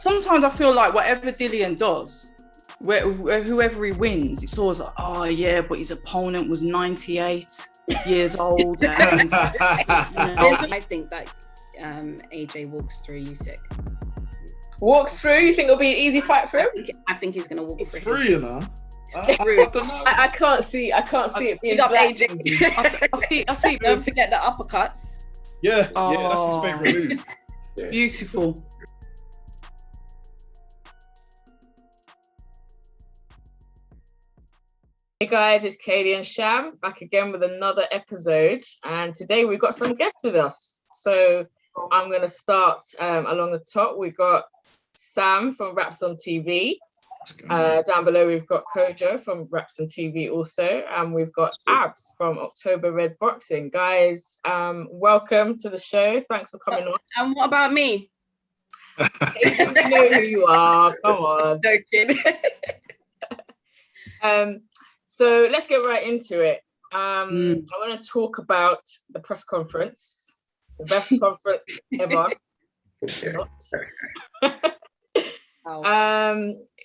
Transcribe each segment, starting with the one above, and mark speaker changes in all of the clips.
Speaker 1: sometimes I feel like whatever Dillian does, whoever he wins, it's always like, oh yeah, but his opponent was 98 years old. And,
Speaker 2: I think that AJ walks through Usyk.
Speaker 3: Walks through? You think it'll be an easy fight for him?
Speaker 2: I think he's going to walk through.
Speaker 4: Through, you know.
Speaker 3: I can't see it being black.
Speaker 1: I see.
Speaker 2: Don't forget the uppercuts.
Speaker 4: Yeah, that's his favourite move.
Speaker 1: Yeah. Beautiful.
Speaker 3: Hey guys, it's Katie and Sham back again with another episode, and today we've got some guests with us. So I'm going to start along the top. We've got Sam from Raps on TV. Down below we've got Kojo from Raps on TV also, and we've got Abs from October Red Boxing. Guys, welcome to the show. Thanks for coming on.
Speaker 2: And what about me?
Speaker 3: You know who you are. Come on.
Speaker 2: Joking.
Speaker 3: So let's get right into it. I want to talk about the press conference, the best conference ever.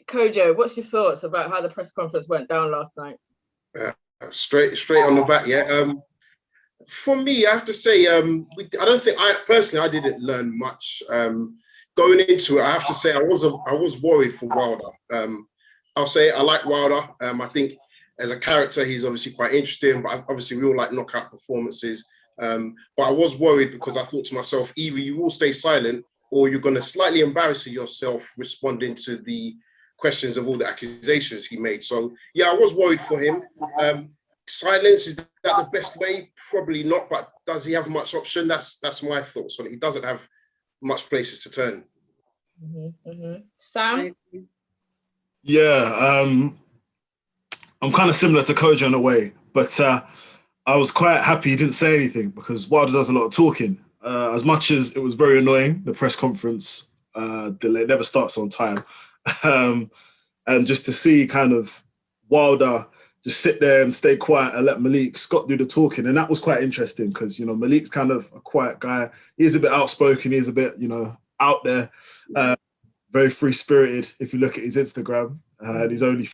Speaker 3: Kojo, what's your thoughts about how the press conference went down last night?
Speaker 5: Straight on the back, yeah. For me, I have to say, I don't think I didn't learn much going into it. I have to say, I was worried for Wilder. I'll say I like Wilder. I think as a character, he's obviously quite interesting, but obviously we all like knockout performances. But I was worried because I thought to myself, either you will stay silent or you're going to slightly embarrass yourself responding to the questions of all the accusations he made. So, yeah, I was worried for him. Silence, is that the best way? Probably not, but does he have much option? That's my thoughts on it. He doesn't have much places to turn.
Speaker 3: Sam?
Speaker 4: Yeah, I'm kind of similar to Kojo in a way, but I was quite happy he didn't say anything because Wilder does a lot of talking. As much as it was very annoying, the press conference delay never starts on time. And just to see kind of Wilder just sit there and stay quiet and let Malik Scott do the talking. And that was quite interesting because, you know, Malik's kind of a quiet guy. He's a bit outspoken. He's a bit, you know, out there. Very free-spirited if you look at his Instagram. And he's only...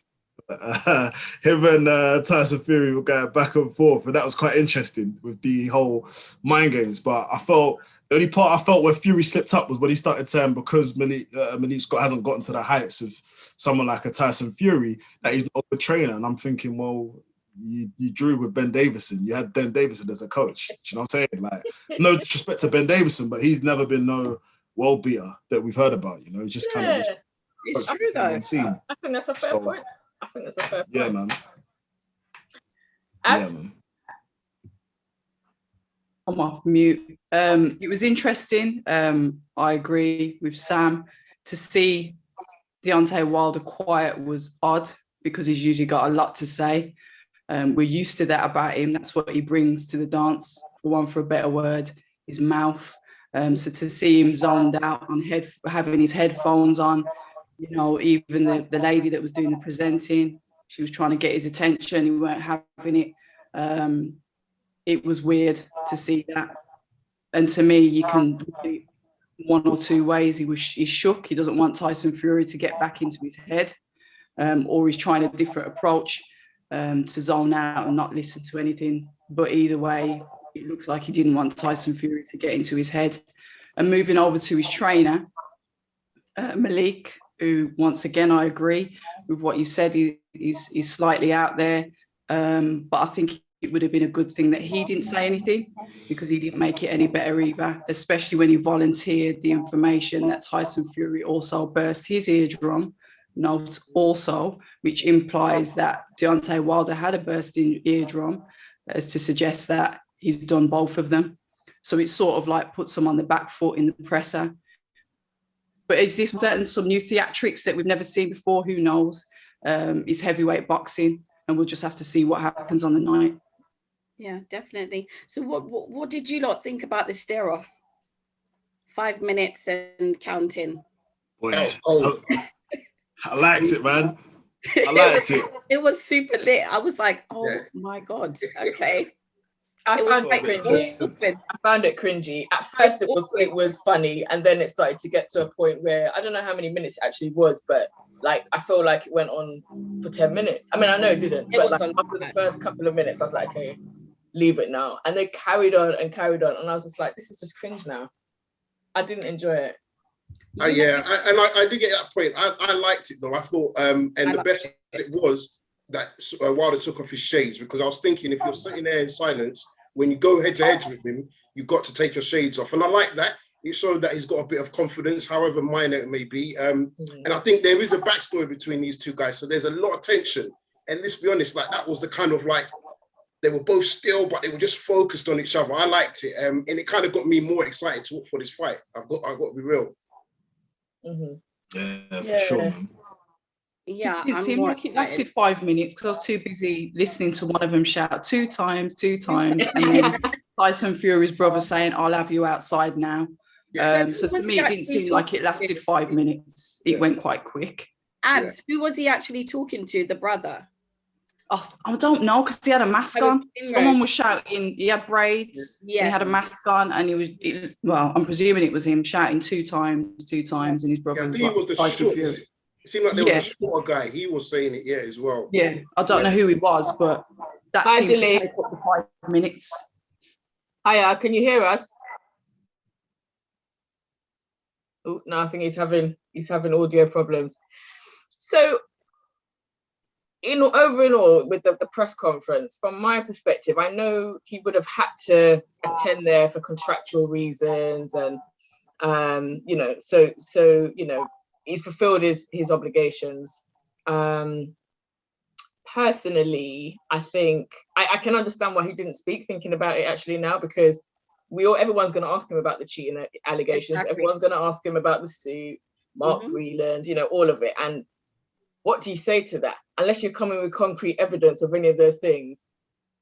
Speaker 4: him and Tyson Fury were going back and forth, and that was quite interesting with the whole mind games. But I felt the only part I felt where Fury slipped up was when he started saying because Malik Scott hasn't gotten to the heights of someone like a Tyson Fury that he's not a good trainer. And I'm thinking, well, you drew with Ben Davison. You had Ben Davison as a coach. You know what I'm saying? Like, no disrespect to Ben Davison, but he's never been no world beater that we've heard about. You know, he's just kind of this.
Speaker 3: It's true though. I think that's a fair point.
Speaker 4: Yeah, man.
Speaker 3: Abs?
Speaker 4: Yeah, man.
Speaker 1: I'm off mute. It was interesting. I agree with Sam. To see Deontay Wilder quiet was odd because he's usually got a lot to say. We're used to that about him. That's what he brings to the dance, for a better word, his mouth. So to see him zoned out on having his headphones on, you know, even the lady that was doing the presenting, she was trying to get his attention. He weren't having it. It was weird to see that. And to me, you can do one or two ways. He's shook. He doesn't want Tyson Fury to get back into his head, or he's trying a different approach to zone out and not listen to anything. But either way, it looks like he didn't want Tyson Fury to get into his head. And moving over to his trainer, Malik, who, once again, I agree with what you said, he's slightly out there. But I think it would have been a good thing that he didn't say anything because he didn't make it any better either, especially when he volunteered the information that Tyson Fury also burst his eardrum note also, which implies that Deontay Wilder had a bursting eardrum, as to suggest that he's done both of them. So it sort of like puts him on the back foot in the presser. But is this some new theatrics that we've never seen before? Who knows? It's heavyweight boxing, and we'll just have to see what happens on the night.
Speaker 2: Yeah, definitely. So what did you lot think about this stare off? 5 minutes and counting.
Speaker 4: Boy, I liked it, man. I liked it.
Speaker 2: It was super lit. I was like, oh my God, okay.
Speaker 3: I found it
Speaker 2: like
Speaker 3: cringy.
Speaker 2: awkward.
Speaker 3: I found it cringy. At first, it was funny, and then it started to get to a point where I don't know how many minutes it actually was, but like I feel like it went on for 10 minutes. I mean, I know it didn't, but like after the first couple of minutes, I was like, okay, leave it now. And they carried on, and I was just like, this is just cringe now. I didn't enjoy it.
Speaker 5: I did get that point. I liked it though. I thought, and the best it was that Wilder took off his shades, because I was thinking, if you're sitting there in silence, when you go head to head with him, you've got to take your shades off. And I like that. It showed that he's got a bit of confidence, however minor it may be. And I think there is a backstory between these two guys. So there's a lot of tension. And let's be honest, like that was the kind of like, they were both still, but they were just focused on each other. I liked it. And it kind of got me more excited to look for this fight. I've got to be real.
Speaker 4: Yeah, for sure, man.
Speaker 2: Yeah,
Speaker 1: it seemed like it lasted 5 minutes because I was too busy listening to one of them shout two times, and then Tyson Fury's brother saying, "I'll have you outside now." So to me, it didn't seem like it lasted 5 minutes. It went quite quick.
Speaker 2: And who was he actually talking to? The brother?
Speaker 1: I don't know, because he had a mask on. Someone was shouting. He had braids. Yeah, he had a mask on, and well, I'm presuming it was him shouting two times, and his brother was like,
Speaker 5: it seemed like there was a shorter guy. He was saying it, as well.
Speaker 1: Yeah, I don't know who he was, but that seemed to take up the 5 minutes.
Speaker 3: Hiya, can you hear us? Oh no, I think he's having audio problems. So, overall, with the press conference, from my perspective, I know he would have had to attend there for contractual reasons, and so he's fulfilled his obligations. Personally, I think I can understand why he didn't speak, thinking about it actually now, because everyone's going to ask him about the cheating allegations. Exactly. Everyone's going to ask him about the suit, Mark Vreeland, all of it. And what do you say to that? Unless you're coming with concrete evidence of any of those things,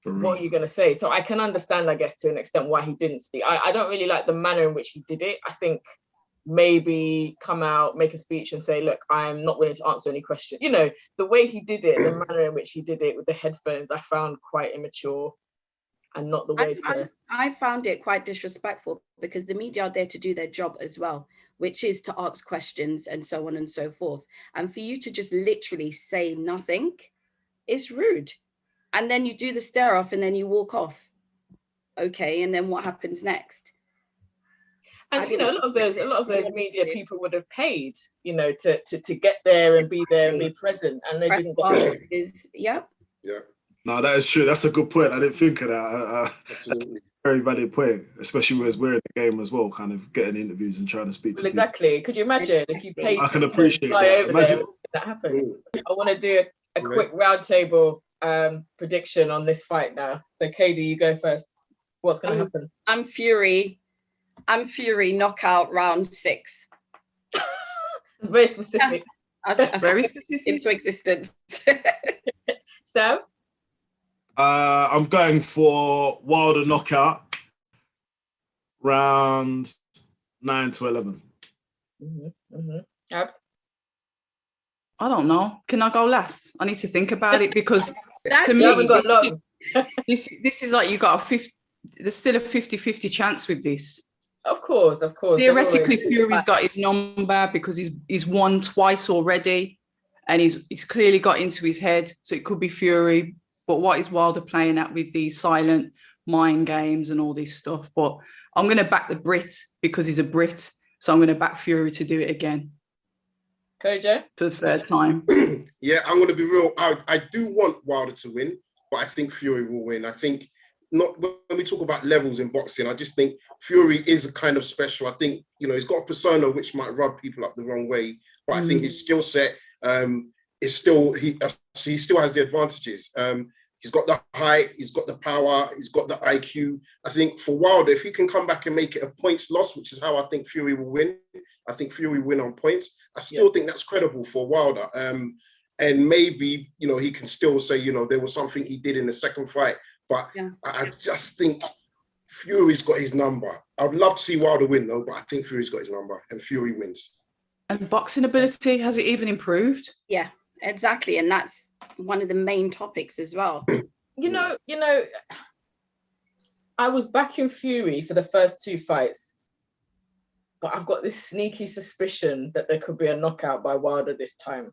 Speaker 3: what are you going to say? So I can understand, I guess, to an extent why he didn't speak. I don't really like the manner in which he did it. I think maybe come out, make a speech and say, look, I'm not willing to answer any questions. The way he did it, the manner in which he did it with the headphones, I found quite immature and not the way
Speaker 2: I found it quite disrespectful, because the media are there to do their job as well, which is to ask questions and so on and so forth. And for you to just literally say nothing, it's rude. And then you do the stare off and then you walk off. Okay, and then what happens next?
Speaker 3: And a lot of those media people would have paid, to get there and be there and be present, and they didn't get
Speaker 2: there.
Speaker 5: Yeah.
Speaker 4: No, that is true. That's a good point. I didn't think of that. That's a very valid point, especially as we're in the game as well, kind of getting interviews and trying to speak to people.
Speaker 3: Exactly. Could you imagine if you paid?
Speaker 4: I can appreciate
Speaker 3: fly
Speaker 4: that.
Speaker 3: over there, that happens. I want to do a quick roundtable prediction on this fight now. So, Katie, you go first. What's going to happen?
Speaker 2: I'm Fury knockout round 6.
Speaker 3: It's very specific.
Speaker 2: Very specific into existence.
Speaker 3: Sam?
Speaker 4: I'm going for Wilder knockout round 9 to 11.
Speaker 3: Abs?
Speaker 1: I don't know. Can I go last? I need to think about it, because
Speaker 2: to
Speaker 1: me, this is like you got there's still a 50-50 chance with this.
Speaker 3: Of course.
Speaker 1: Theoretically, Fury's got his number because he's won twice already, and he's clearly got into his head. So it could be Fury. But what is Wilder playing at with these silent mind games and all this stuff? But I'm going to back the Brit because he's a Brit. So I'm going to back Fury to do it again.
Speaker 3: Kojo?
Speaker 1: For the third time.
Speaker 5: Yeah, I'm going to be real. I do want Wilder to win, but I think Fury will win. I think not when we talk about levels in boxing, I just think Fury is a kind of special. I think, he's got a persona which might rub people up the wrong way, but I think his skill set is still, he still has the advantages. He's got the height, he's got the power, he's got the IQ. I think for Wilder, if he can come back and make it a points loss, which is how I think Fury will win, I think Fury will win on points. I still think that's credible for Wilder. And maybe, he can still say, there was something he did in the second fight. But I just think Fury's got his number. I'd love to see Wilder win, though, but I think Fury's got his number and Fury wins.
Speaker 1: And boxing ability, has it even improved?
Speaker 2: Yeah, exactly. And that's one of the main topics as well.
Speaker 3: I was backing Fury for the first 2 fights, but I've got this sneaky suspicion that there could be a knockout by Wilder this time.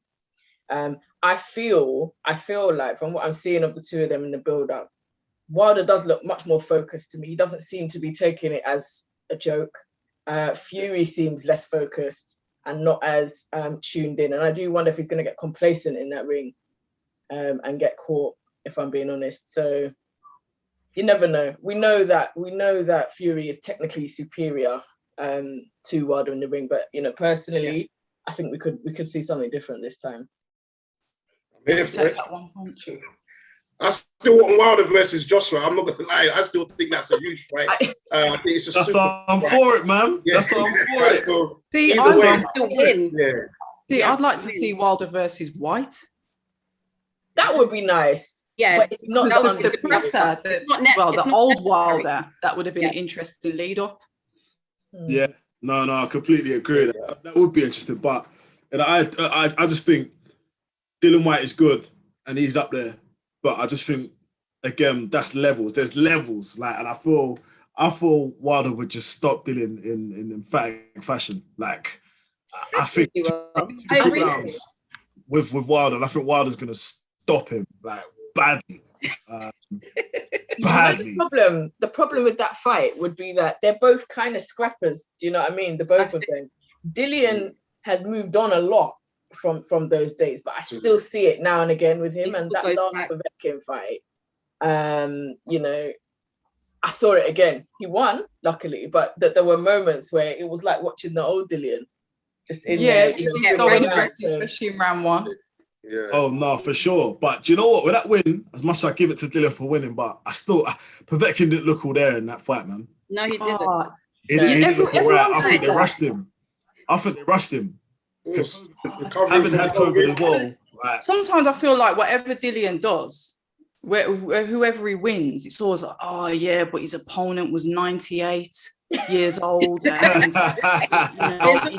Speaker 3: I feel like from what I'm seeing of the two of them in the build-up, Wilder does look much more focused to me. He doesn't seem to be taking it as a joke. Fury seems less focused and not as tuned in. And I do wonder if he's going to get complacent in that ring and get caught, if I'm being honest. So you never know. We know that Fury is technically superior to Wilder in the ring, but personally, I think we could see something different this time.
Speaker 1: Take that one punch.
Speaker 5: I still want Wilder versus Joshua. I'm not gonna lie. I still think that's a huge fight. I think it's just.
Speaker 4: That's why I'm for it, man.
Speaker 5: Yeah.
Speaker 4: That's why I'm for it.
Speaker 5: So,
Speaker 1: See,
Speaker 5: either way,
Speaker 2: still win.
Speaker 5: yeah.
Speaker 1: See, I'd like to see Wilder versus White.
Speaker 3: That would be nice.
Speaker 2: Yeah,
Speaker 3: but it's not
Speaker 1: Because
Speaker 3: done
Speaker 1: the
Speaker 3: this
Speaker 1: presser, the old Wilder, that would have been an interesting lead up.
Speaker 4: Yeah, no, I completely agree. That would be interesting, but I just think Dylan White is good and he's up there, but I just think again that's levels. There's levels, like, and I feel Wilder would just stop Dylan in emphatic fashion. Like, I think 2 rounds with Wilder, and I think Wilder's gonna stop him like badly. Badly.
Speaker 3: The problem with that fight would be that they're both kind of scrappers. Do you know what I mean? The both of them. Dillian has moved on a lot from those days, but I still see it now and again with him. And that last Povetkin fight, I saw it again. He won, luckily, but that there were moments where it was like watching the old Dillian. Just in there,
Speaker 1: especially in round 1.
Speaker 5: Yeah.
Speaker 4: Oh no, for sure. But do you know what? With that win, as much as I give it to Dylan for winning, but Povetkin didn't look all there in that fight, man.
Speaker 2: No, he didn't.
Speaker 4: He didn't look all right. I think they rushed him. Having had COVID as well. Right.
Speaker 1: Sometimes I feel like whatever Dillian does, whoever he wins, it's always like, oh yeah, but his opponent was 98 years old. And,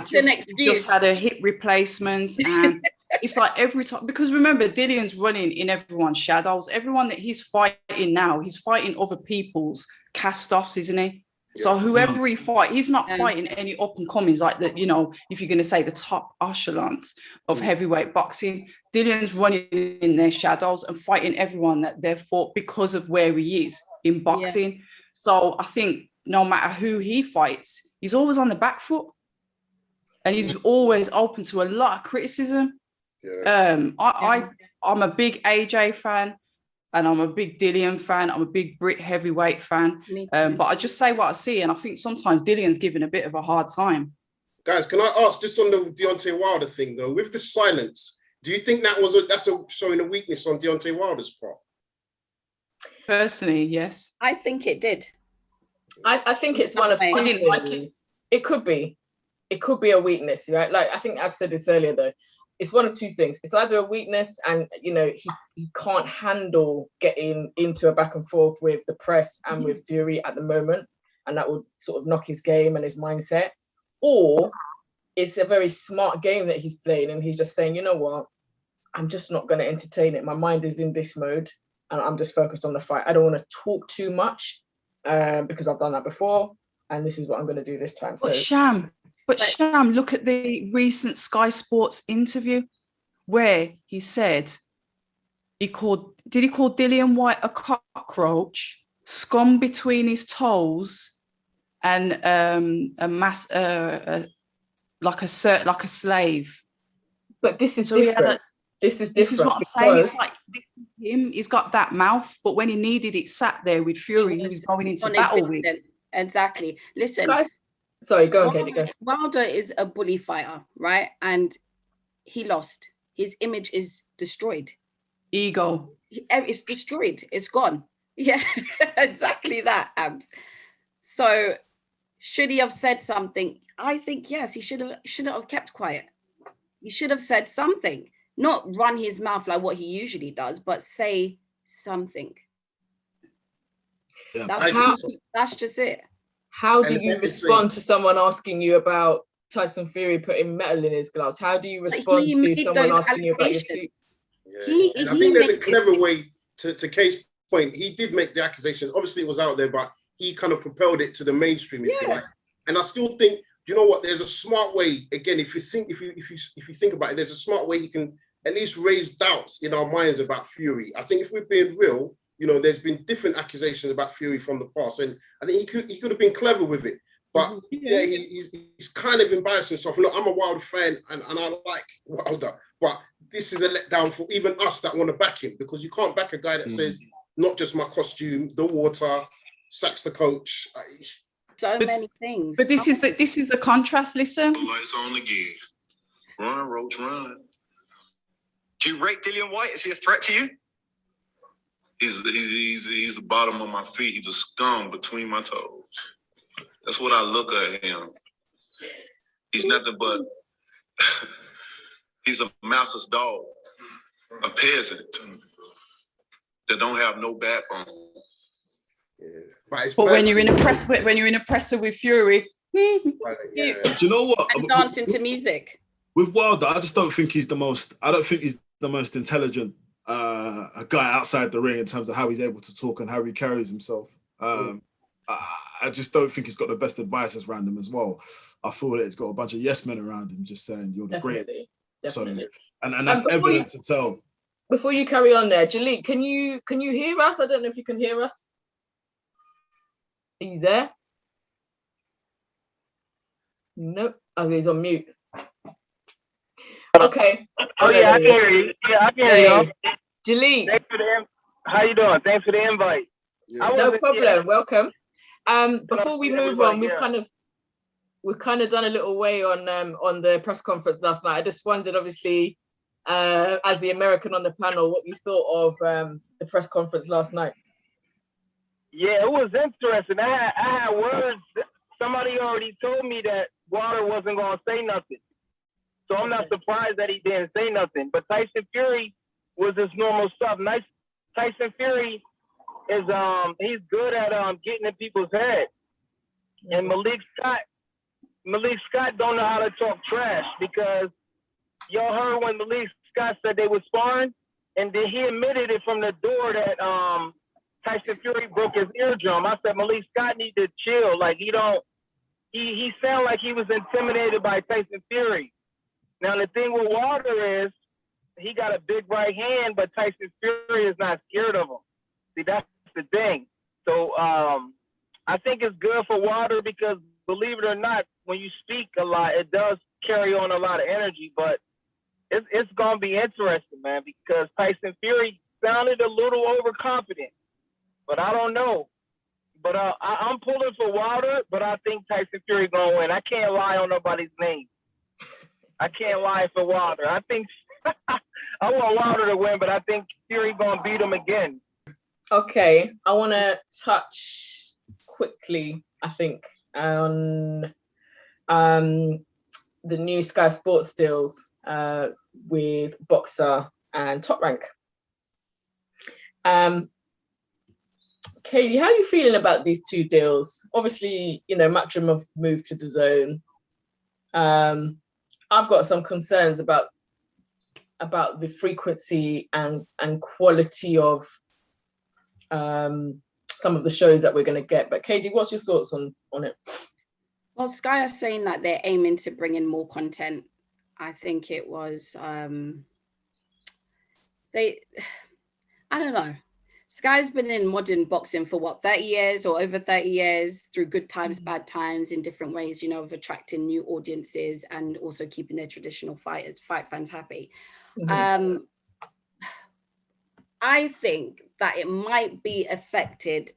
Speaker 1: he just had a hip replacement, and it's like every time, because remember, Dillian's running in everyone's shadows. Everyone that he's fighting now, he's fighting other people's cast-offs, isn't he? Yeah. So whoever he fight, he's not fighting any up and comings like that. If you're going to say the top echelons of heavyweight boxing, Dillian's running in their shadows and fighting everyone that they've fought because of where he is in boxing. Yeah. So I think no matter who he fights, he's always on the back foot, and he's always open to a lot of criticism. Yeah. I'm a big AJ fan. And I'm a big Dillian fan. I'm a big Brit heavyweight fan. But I just say what I see. And I think sometimes Dillian's given a bit of a hard time.
Speaker 5: Guys, can I ask, just on the Deontay Wilder thing, though, with the silence, do you think that's showing a weakness on Deontay Wilder's part?
Speaker 1: Personally, yes.
Speaker 2: I think it did.
Speaker 3: I think it's one of two things. It could be a weakness, right? Like, I think I've said this earlier, though. It's one of two things. It's either a weakness and, he can't handle getting into a back and forth with the press and with Fury at the moment, and that would sort of knock his game and his mindset. Or it's a very smart game that he's playing, and he's just saying, you know what, I'm just not going to entertain it. My mind is in this mode, and I'm just focused on the fight. I don't want to talk too much because I've done that before, and this is what I'm going to do this time.
Speaker 1: But Sham, look at the recent Sky Sports interview where he said did he call Dillian White a cockroach, scum between his toes, and like a slave.
Speaker 3: But this is different. This is different. This is what I'm saying. It's like this is him. He's got that mouth, but when he needed it, sat there with Fury, he was going into battle with.
Speaker 2: Exactly. Listen.
Speaker 3: Guys, sorry, go on, Katie, go.
Speaker 2: Wilder is a bully fighter, right? And he lost. His image is destroyed.
Speaker 1: Ego.
Speaker 2: It's destroyed. It's gone. Yeah, exactly that, Abs. So should he have said something? I think yes, he should have kept quiet. He should have said something. Not run his mouth like what he usually does, but say something. Yeah, that's just it.
Speaker 3: How do you respond to someone asking you about Tyson Fury putting metal in his gloves? How do you respond to someone asking you about your suit?
Speaker 5: Yeah. I think there's a clever way to Kay's point. He did make the accusations. Obviously, it was out there, but he kind of propelled it to the mainstream, if you
Speaker 2: Yeah.
Speaker 5: like. And I still think, you know what? There's a smart way. Again, if you think about it, there's a smart way you can at least raise doubts in our minds about Fury. I think if we're being real, you know, there's been different accusations about Fury from the past, and I think he could have been clever with it. But yeah, he's kind of embarrassed himself. Look, I'm a Wilder fan, and I like Wilder, but this is a letdown for even us that want to back him, because you can't back a guy that says not just my costume, the water, sacks the coach.
Speaker 2: So many things.
Speaker 1: But this is the contrast. Listen.
Speaker 6: Lights on again. Run, Roach, run. Do you rate Dillian White? Is he a threat to you? He's the bottom of my feet. He's a scum between my toes. That's what I look at him. He's nothing but he's a mouse's dog, a peasant that don't have no backbone.
Speaker 5: Yeah.
Speaker 1: But when you're in a presser with Fury,
Speaker 5: yeah.
Speaker 4: Do you know what?
Speaker 2: And dancing to music.
Speaker 4: With Wilder, I just don't think he's the most. I don't think he's the most intelligent a guy outside the ring in terms of how he's able to talk and how he carries himself. I just don't think he's got the best advisors around him as well. I feel that he's got a bunch of yes men around him just saying you're the greatest.
Speaker 3: Definitely.
Speaker 4: So, and that's evident to tell.
Speaker 3: Before you carry on there, Jaleel, can you hear us? I don't know if you can hear us. Are you there? Nope. Oh, he's on mute. Okay.
Speaker 7: Oh yeah, I can hear you. Yeah, I can hear you.
Speaker 3: Jaleel.
Speaker 7: Thanks for how you doing? Thanks for the invite.
Speaker 5: Yeah.
Speaker 3: No problem. Welcome. Before we move on, we've kind of done a little way on the press conference last night. I just wondered, obviously, as the American on the panel, what you thought of the press conference last night.
Speaker 7: Yeah, it was interesting. I had words. Somebody already told me that Wilder wasn't going to say nothing. So I'm not surprised that he didn't say nothing. But Tyson Fury was his normal stuff. Tyson Fury is he's good at getting in people's head. And Malik Scott don't know how to talk trash, because y'all heard when Malik Scott said they were sparring, and then he admitted it from the door that Tyson Fury broke his eardrum. I said Malik Scott need to chill. Like he sounded like he was intimidated by Tyson Fury. Now the thing with Wilder is he got a big right hand, but Tyson Fury is not scared of him. See, that's the thing. So I think it's good for Wilder, because believe it or not, when you speak a lot, it does carry on a lot of energy. But it's gonna be interesting, man, because Tyson Fury sounded a little overconfident, but I don't know. But I'm pulling for Wilder, but I think Tyson Fury gonna win. I can't lie on nobody's name. I can't lie for Wilder. I think I want Wilder to win, but I think Fury gonna beat him again.
Speaker 3: Okay, I want to touch quickly, I think, on the new Sky Sports deals with Boxer and Top Rank. Katie, how are you feeling about these two deals? Obviously, you know, Matchroom have moved to DAZN. I've got some concerns about the frequency and quality of some of the shows that we're going to get. But Katie, what's your thoughts on it?
Speaker 2: Well, Sky are saying that they're aiming to bring in more content. I think it was I don't know. Sky's been in modern boxing for what, 30 years or over 30 years, through good times, bad times, in different ways, you know, of attracting new audiences and also keeping their traditional fight fans happy. Mm-hmm. I think that it might be affected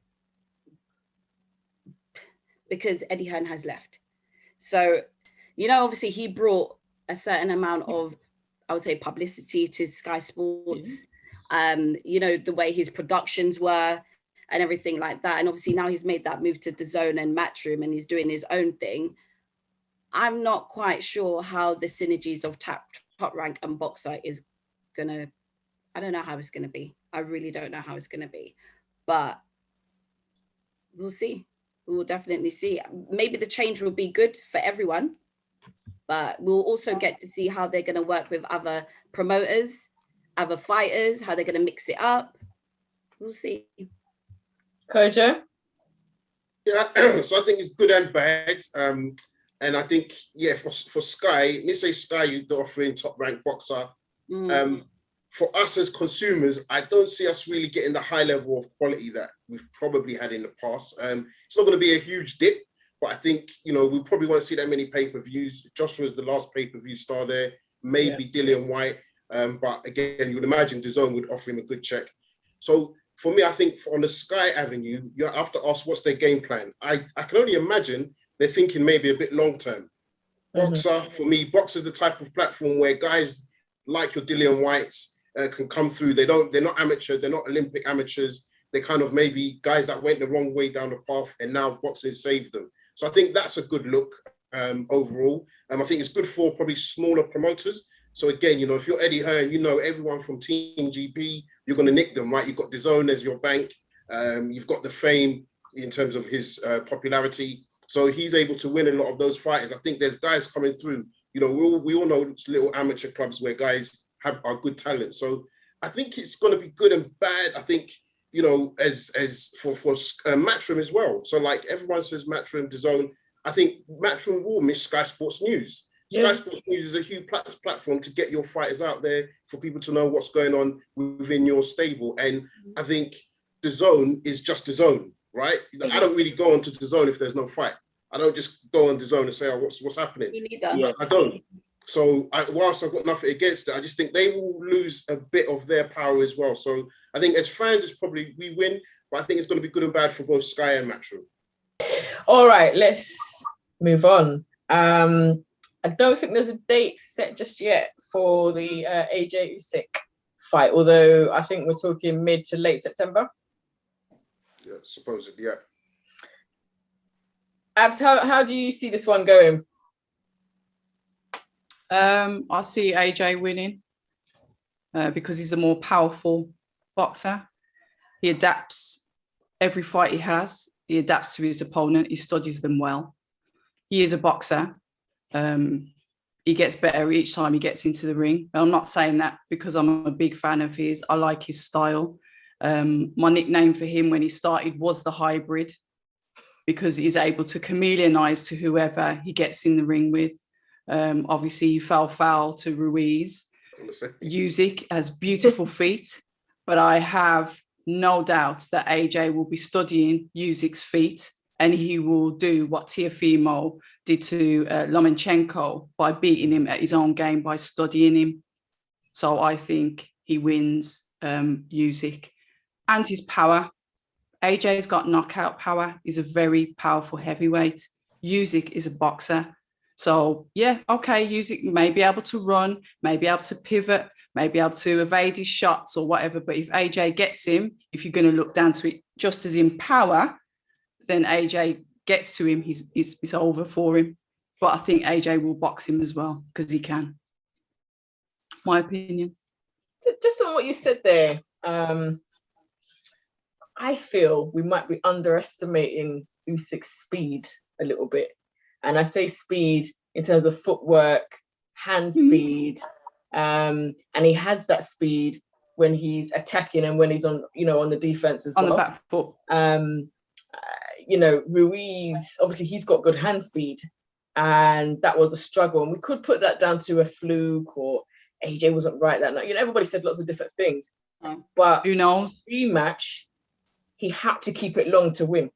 Speaker 2: because Eddie Hearn has left. So, you know, obviously he brought a certain amount of, I would say, publicity to Sky Sports. Mm-hmm. You know, the way his productions were and everything like that. And obviously now he's made that move to DAZN and Matchroom and he's doing his own thing. I'm not quite sure how the synergies of Top Rank and Boxer is gonna, I don't know how it's gonna be. I really don't know how it's gonna be, but we'll see. We will definitely see. Maybe the change will be good for everyone, but we'll also get to see how they're gonna work with other promoters, other fighters, how they're going to mix it up. We'll see.
Speaker 3: Kojo?
Speaker 5: Yeah, so I think it's good and bad. And I think, yeah, for Sky, let's say Sky, you're offering top ranked boxer. For us as consumers, I don't see us really getting the high level of quality that we've probably had in the past. It's not going to be a huge dip, but I think, you know, we probably won't see that many pay-per-views. Joshua's the last pay-per-view star there, maybe Dillian White. But again, you would imagine DAZN would offer him a good check. So for me, I think on the Sky Avenue, you have to ask what's their game plan. I can only imagine they're thinking maybe a bit long-term. Boxer, for me, Boxer's the type of platform where guys like your Dillian Whites can come through. They're not amateur, they're not Olympic amateurs. They're kind of maybe guys that went the wrong way down the path, and now boxing saved them. So I think that's a good look overall. I think it's good for probably smaller promoters. So again, you know, if you're Eddie Hearn, you know everyone from Team GB, you're going to nick them, right? You've got DAZN as your bank. You've got the fame in terms of his popularity. So he's able to win a lot of those fighters. I think there's guys coming through. You know, we all know little amateur clubs where guys are good talent. So I think it's going to be good and bad. I think, you know, as for Matchroom as well. So like everyone says Matchroom, DAZN, I think Matchroom will miss Sky Sports News. Sky Sports News is a huge platform to get your fighters out there, for people to know what's going on within your stable. And I think DAZN is just DAZN, right? I don't really go onto DAZN if there's no fight. I don't just go on DAZN and say, oh, what's happening?
Speaker 2: Me neither.
Speaker 5: I don't. So whilst I've got nothing against it, I just think they will lose a bit of their power as well. So I think as fans, it's probably we win, but I think it's going to be good and bad for both Sky and Matchroom.
Speaker 3: All right, let's move on. I don't think there's a date set just yet for the AJ Usyk fight, although I think we're talking mid to late September.
Speaker 5: Yeah, supposedly, yeah.
Speaker 3: Abs, how do you see this one going?
Speaker 1: I see AJ winning because he's a more powerful boxer. He adapts every fight he has. He adapts to his opponent. He studies them well. He is a boxer. He gets better each time he gets into the ring. I'm not saying that because I'm a big fan of his. I like his style. My nickname for him when he started was the hybrid, because he's able to chameleonize to whoever he gets in the ring with. Obviously, he fell foul to Ruiz. Usyk has beautiful feet, but I have no doubt that AJ will be studying Usyk's feet, and he will do what Teofimo did to Lomachenko by beating him at his own game, by studying him. So I think he wins Usyk. And his power. AJ's got knockout power. He's a very powerful heavyweight. Usyk is a boxer. So, yeah, okay, Usyk may be able to run, may be able to pivot, may be able to evade his shots or whatever. But if AJ gets him, if you're going to look down to it just as in power, then AJ gets to him, it's over for him. But I think AJ will box him as well, because he can. My opinion.
Speaker 3: Just on what you said there, I feel we might be underestimating Usyk's speed a little bit. And I say speed in terms of footwork, hand speed, and he has that speed when he's attacking and when he's on, on the defense as well.
Speaker 1: On the back foot.
Speaker 3: Ruiz, obviously he's got good hand speed, and that was a struggle. And we could put that down to a fluke, or AJ wasn't right that night. Everybody said lots of different things. But rematch, he had to keep it long to win.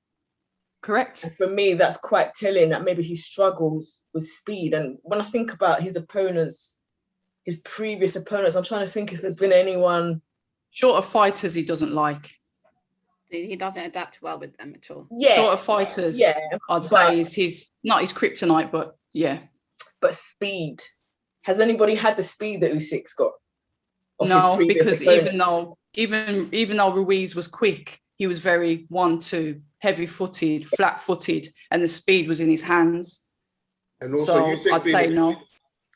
Speaker 1: Correct.
Speaker 3: And for me, that's quite telling that maybe he struggles with speed. And when I think about his opponents, his previous opponents, I'm trying to think if there's been anyone.
Speaker 1: Short of fighters he doesn't like.
Speaker 2: He doesn't adapt well with them at all.
Speaker 3: Yeah.
Speaker 1: Short of fighters, I'd say is not his kryptonite, but yeah.
Speaker 3: But speed. Has anybody had the speed that Usyk's got?
Speaker 1: No, because even though Ruiz was quick, he was very 1-2, heavy-footed, flat-footed, and the speed was in his hands.
Speaker 5: And also,
Speaker 1: so I'd say no.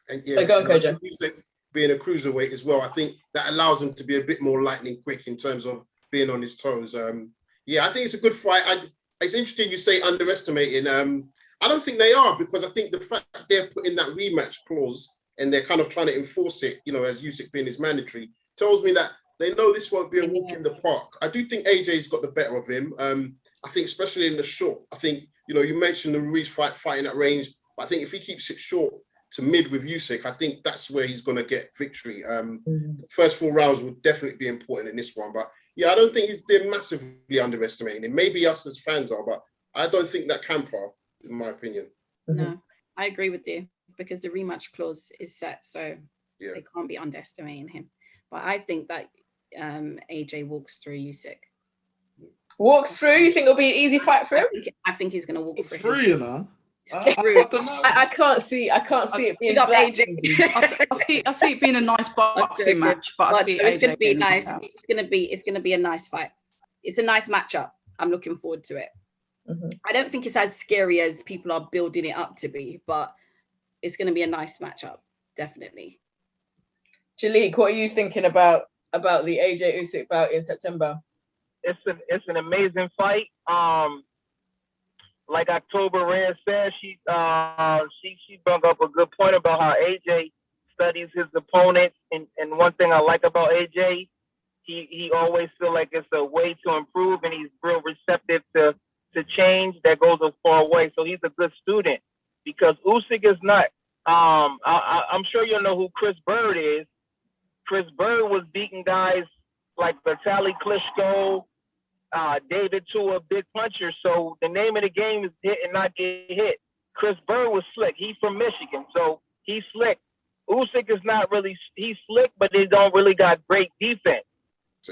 Speaker 5: And
Speaker 3: go on, Kojo.
Speaker 5: Usyk being a cruiserweight as well, I think that allows him to be a bit more lightning quick in terms of being on his toes. I think it's a good fight. It's interesting you say underestimating. I don't think they are, because I think the fact that they're putting that rematch clause and they're kind of trying to enforce it, as Usyk being his mandatory, tells me that they know this won't be a walk in the park. I do think AJ's got the better of him. I think especially in the short, I think, you know, you mentioned the Ruiz fighting at range, but I think if he keeps it short to mid with Usyk, I think that's where he's going to get victory. First 4 rounds would definitely be important in this one, but yeah, I don't think they're massively underestimating him. Maybe us as fans are, but I don't think that camp are, in my opinion.
Speaker 2: No, I agree with you because the rematch clause is set, so they can't be underestimating him. But I think that AJ walks through Usyk.
Speaker 3: Walks through? You think it'll be an easy fight for him?
Speaker 2: I think he's going to walk through.
Speaker 4: Through, you know.
Speaker 3: I can't see it being
Speaker 2: AJ.
Speaker 1: I see it being a nice boxing match, but I see
Speaker 2: it's going to
Speaker 1: AJ
Speaker 2: be
Speaker 1: being
Speaker 2: nice.
Speaker 1: out.
Speaker 2: It's going to be a nice fight. It's a nice matchup. I'm looking forward to it. I don't think it's as scary as people are building it up to be, but it's going to be a nice matchup, definitely.
Speaker 3: Jalik, what are you thinking about the AJ Usyk bout in September?
Speaker 7: It's an amazing fight. Like October Red said, she brought up a good point about how AJ studies his opponents, and one thing I like about AJ, he always feel like it's a way to improve, and he's real receptive to change that goes a far way. So he's a good student, because Usyk is not. I'm sure you'll know who Chris Bird is. Chris Bird was beating guys like Vitaly Klitschko, David Tua, big puncher. So the name of the game is hit and not get hit. Chris Bird was slick. He's from Michigan, so he's slick. Usyk is not really, he's slick, but they don't really got great defense.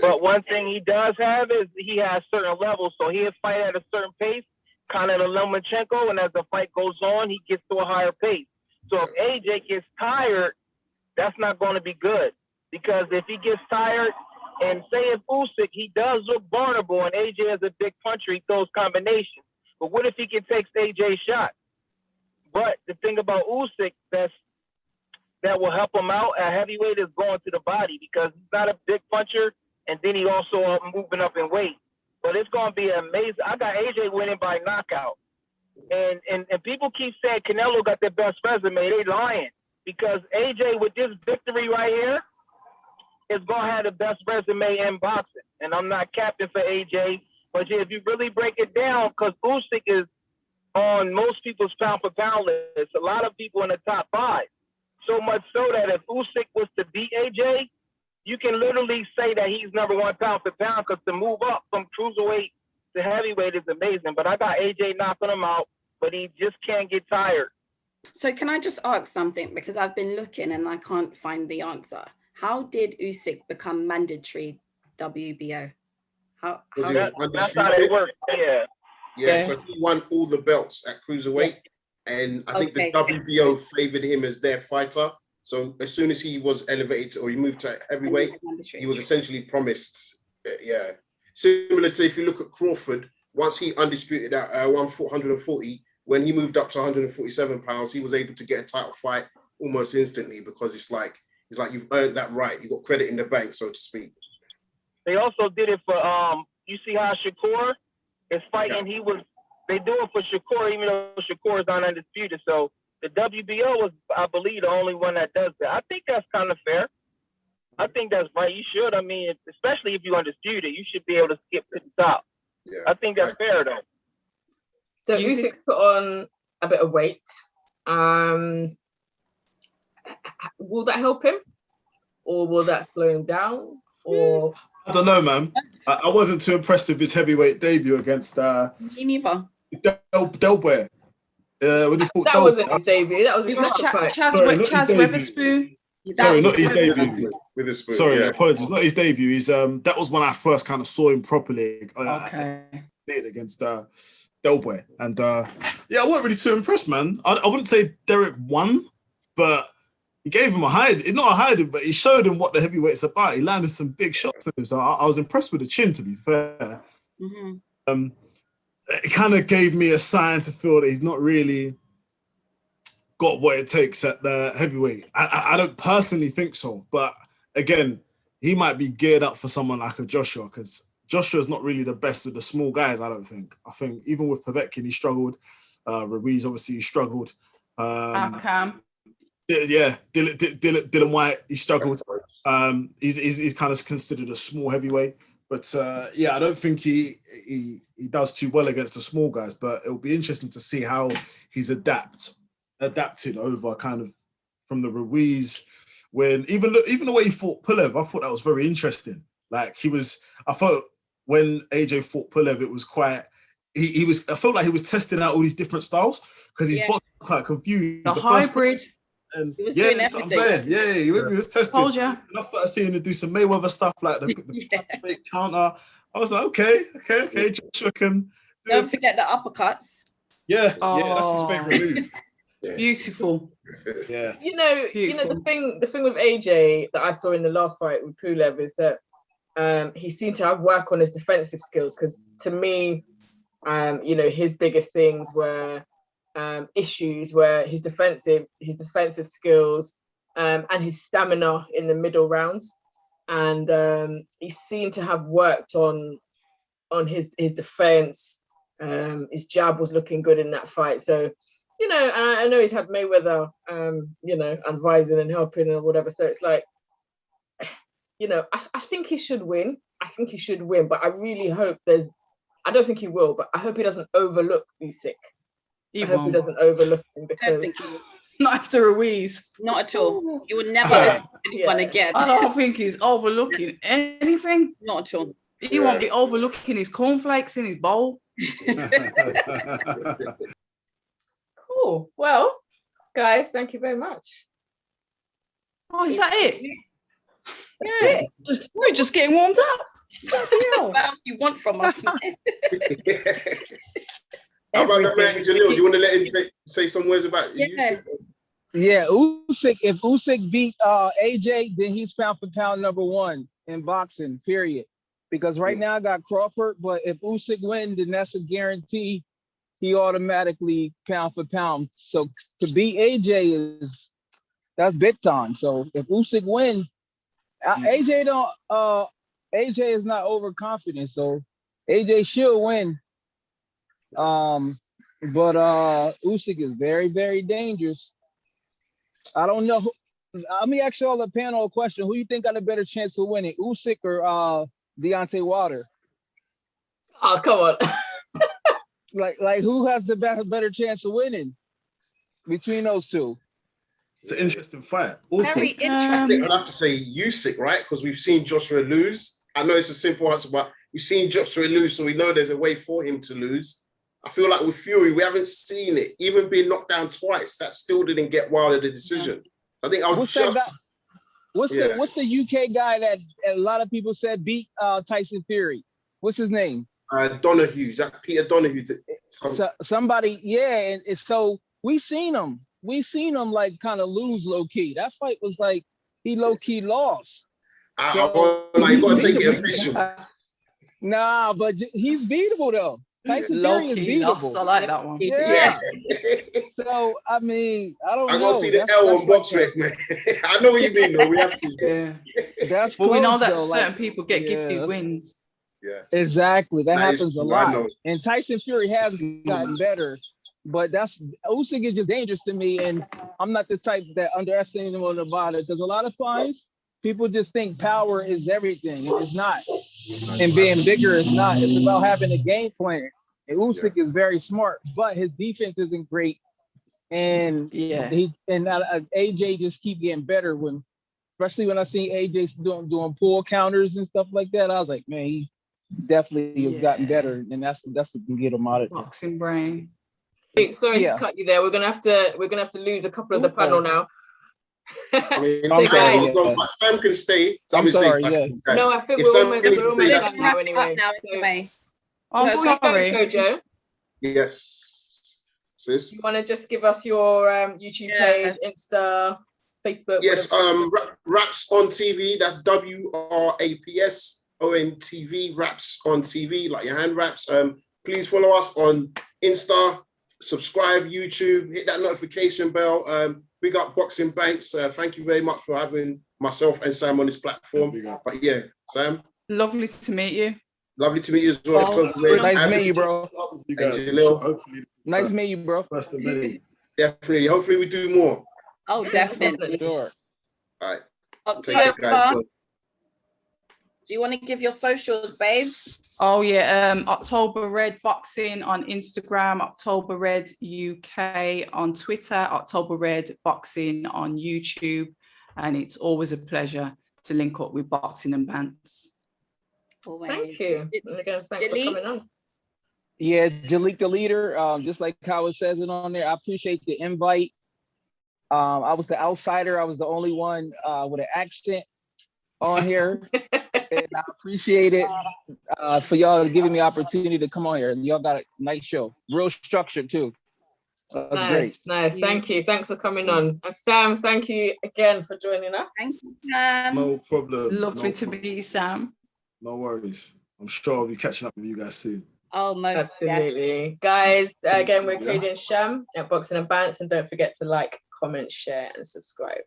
Speaker 7: But one thing he does have is he has certain levels. So he'll fight at a certain pace, kind of the Lomachenko, and as the fight goes on, he gets to a higher pace. So if AJ gets tired, that's not going to be good. Because if he gets tired, and say if Usyk, he does look vulnerable, and AJ is a big puncher, he throws combinations. But what if he can take AJ's shot? But the thing about Usyk that will help him out at heavyweight is going to the body, because he's not a big puncher, and then he also moving up in weight. But it's going to be amazing. I got AJ winning by knockout. And people keep saying Canelo got the best resume. They lying, because AJ, with this victory right here, is going to have the best resume in boxing. And I'm not capping for AJ, but if you really break it down, because Usyk is on most people's pound-for-pound list, a lot of people in the top 5. So much so that if Usyk was to beat AJ, you can literally say that he's number 1 pound-for-pound, because to move up from cruiserweight to heavyweight is amazing. But I got AJ knocking him out, but he just can't get tired.
Speaker 2: So can I just ask something? Because I've been looking and I can't find the answer. How did Usyk become mandatory WBO?
Speaker 7: That's how it works.
Speaker 5: Yeah, so he won all the belts at cruiserweight, and I think the WBO favored him as their fighter. So as soon as he was elevated or he moved to heavyweight, he was essentially promised, similar to if you look at Crawford, once he undisputed at 140, when he moved up to 147 pounds, he was able to get a title fight almost instantly, because it's like you've earned that right. You got credit in the bank, so to speak.
Speaker 7: They also did it for you see how Shakur is fighting. They do it for Shakur, even though Shakur is not undisputed. So the WBO was, I believe, the only one that does that. I think that's kind of fair. I think that's right. You should. I mean, especially if you undisputed, you should be able to skip to the top. Yeah, I think that's fair, though.
Speaker 3: So Usyk's put on a bit of weight. Will that help him, or will that slow him down? Or
Speaker 4: I don't know, man. I wasn't too impressed with his heavyweight debut against
Speaker 2: me neither.
Speaker 4: Delboy.
Speaker 3: That wasn't his debut. That was his fight.
Speaker 1: Chaz Weatherspoon.
Speaker 4: Sorry, not his debut.
Speaker 5: With his spoon.
Speaker 4: Sorry, apologies. Not his debut. He's that was when I first kind of saw him properly. Against Delboy, and I wasn't really too impressed, man. I wouldn't say Derek won, but he gave him a hide. Not a hiding, but he showed him what the heavyweight's about. He landed some big shots at him, so I was impressed with the chin, to be fair. Mm-hmm. It kind of gave me a sign to feel that he's not really got what it takes at the heavyweight. I don't personally think so, but again, he might be geared up for someone like a Joshua, because Joshua's not really the best with the small guys, I don't think. I think even with Povetkin, he struggled. Ruiz, obviously, he struggled. Dylan White, he struggled. He's kind of considered a small heavyweight, but I don't think he he does too well against the small guys. But it'll be interesting to see how he's adapted over kind of from the Ruiz. When even the way he fought Pulev, I thought that was very interesting. Like I thought when AJ fought Pulev, it was quite. I felt like he was testing out all these different styles because he's quite confused.
Speaker 1: The hybrid.
Speaker 4: And
Speaker 2: He was
Speaker 4: yeah,
Speaker 2: doing
Speaker 4: that's what I'm
Speaker 2: everything.
Speaker 4: saying. Yeah, he was testing.
Speaker 1: Told ya.
Speaker 4: And I started seeing him do some Mayweather stuff like the fake counter. I was like, okay. Joshua can.
Speaker 2: Don't forget the uppercuts.
Speaker 4: Yeah, that's his favorite move.
Speaker 5: Yeah.
Speaker 1: Beautiful.
Speaker 4: Yeah.
Speaker 3: You know, the thing with AJ that I saw in the last fight with Pulev is that he seemed to have work on his defensive skills, because to me, his biggest things were issues were his defensive skills and his stamina in the middle rounds, and he seemed to have worked on his defense. His jab was looking good in that fight, so and I know he's had Mayweather advising and helping or whatever, so it's like, I think he should win. But I really hope I don't think he will, but I hope he doesn't overlook Usyk. I hope he doesn't overlook him, because
Speaker 1: not after Ruiz.
Speaker 2: Not at all. You would never overlook anyone again.
Speaker 1: I don't think he's overlooking anything.
Speaker 2: Not at all.
Speaker 1: He won't be overlooking his cornflakes in his bowl.
Speaker 3: Cool. Well, guys, thank you very much.
Speaker 1: Oh, is that it?
Speaker 3: Yeah.
Speaker 1: We're just getting warmed up.
Speaker 2: What else do you want from us, man?
Speaker 5: How about that man, Jalil? Do you want to let him say some words about you?
Speaker 7: Yeah, Usyk. If Usyk beat AJ, then he's pound for pound number 1 in boxing, period. Because right now I got Crawford, but if Usyk wins, then that's a guarantee. He automatically pound for pound. So to beat AJ that's big time. So if Usyk wins, AJ is not overconfident, so AJ should win. But Usyk is very, very dangerous. I don't know. Let me ask you all a panel question. Who you think got a better chance of winning, Usyk or Deontay Wilder?
Speaker 3: Oh, come on.
Speaker 7: like who has the better chance of winning between those two?
Speaker 4: It's an interesting fight.
Speaker 2: Very interesting.
Speaker 5: I'd have to say Usyk, right? Because we've seen Joshua lose. I know it's a simple answer, but we've seen Joshua lose, so we know there's a way for him to lose. I feel like with Fury, we haven't seen it. Even being knocked down twice, that still didn't get Wilder the decision. I think
Speaker 7: What's the UK guy that a lot of people said beat Tyson Fury? What's his name?
Speaker 5: Donahue. Is that Peter Donahue?
Speaker 7: Somebody, yeah. And so we seen him like kind of lose low key. That fight was like he low key lost.
Speaker 5: You gotta take it official.
Speaker 7: Nah, but he's beatable though. Tyson Fury is beatable.
Speaker 1: I like that one.
Speaker 7: Yeah. So I mean, I don't know.
Speaker 5: I gotta see the L on box rec, man. I know what you mean, though. We have to.
Speaker 1: Yeah.
Speaker 7: That's
Speaker 1: well,
Speaker 7: close,
Speaker 1: we know that
Speaker 7: though.
Speaker 1: certain people get gifted wins.
Speaker 5: Yeah.
Speaker 7: Exactly. That happens a lot.
Speaker 5: Know.
Speaker 7: And Tyson Fury has gotten better, but Usyk is just dangerous to me, and I'm not the type that underestimates him about it, because a lot of times people just think power is everything. It's not. And being bigger is not. It's about having a game plan. And Usyk is very smart, but his defense isn't great. And AJ just keep getting better especially when I see AJ doing pull counters and stuff like that. I was like, man, he definitely has gotten better, and that's what can get him out of there.
Speaker 1: Boxing brain.
Speaker 3: Sorry to cut you there. We're gonna have to lose a couple of the panel now.
Speaker 5: I mean, Sam can stay.
Speaker 7: I'm sorry.
Speaker 3: No, I think we're almost done now anyway.
Speaker 1: I'm sorry,
Speaker 3: Kojo.
Speaker 5: Yes, sis.
Speaker 3: You want to just give us your YouTube page, Insta, Facebook?
Speaker 5: Yes, Raps on TV. That's WRAPSON Raps on TV, like your hand wraps. Please follow us on Insta, subscribe, YouTube, hit that notification bell. Big up Boxing Bantz. Thank you very much for having myself and Sam on this platform. But yeah, Sam.
Speaker 1: Lovely to meet you.
Speaker 5: Lovely to meet you as well.
Speaker 7: Nice to meet you, bro. Nice to meet you, bro.
Speaker 5: Definitely. Hopefully we do more.
Speaker 2: Oh, definitely.
Speaker 7: Sure.
Speaker 5: All right.
Speaker 2: October. Do you want to give your socials, babe?
Speaker 1: Oh yeah, October Red Boxing on Instagram, October Red UK on Twitter, October Red Boxing on YouTube, and it's always a pleasure to link up with Boxing and Bantz.
Speaker 3: Thank you. And again, thanks for coming on.
Speaker 8: Yeah, Jalik the leader. Just like how it says it on there. I appreciate the invite. I was the outsider. I was the only one with an accent on here. And I appreciate it for y'all giving me opportunity to come on here. Y'all got a nice show. Real structured too. That's
Speaker 3: Nice,
Speaker 8: great.
Speaker 3: nice. Thank you. Thanks for coming on. And Sam, thank you again for joining us.
Speaker 2: Thanks, Sam.
Speaker 4: No problem.
Speaker 1: Lovely to meet you, Sam.
Speaker 4: No worries. I'm sure I'll be catching up with you guys soon.
Speaker 2: Oh, most
Speaker 3: Absolutely. Guys, again, we're Katie and Sham at Boxing and Bantz, and don't forget to like, comment, share, and subscribe.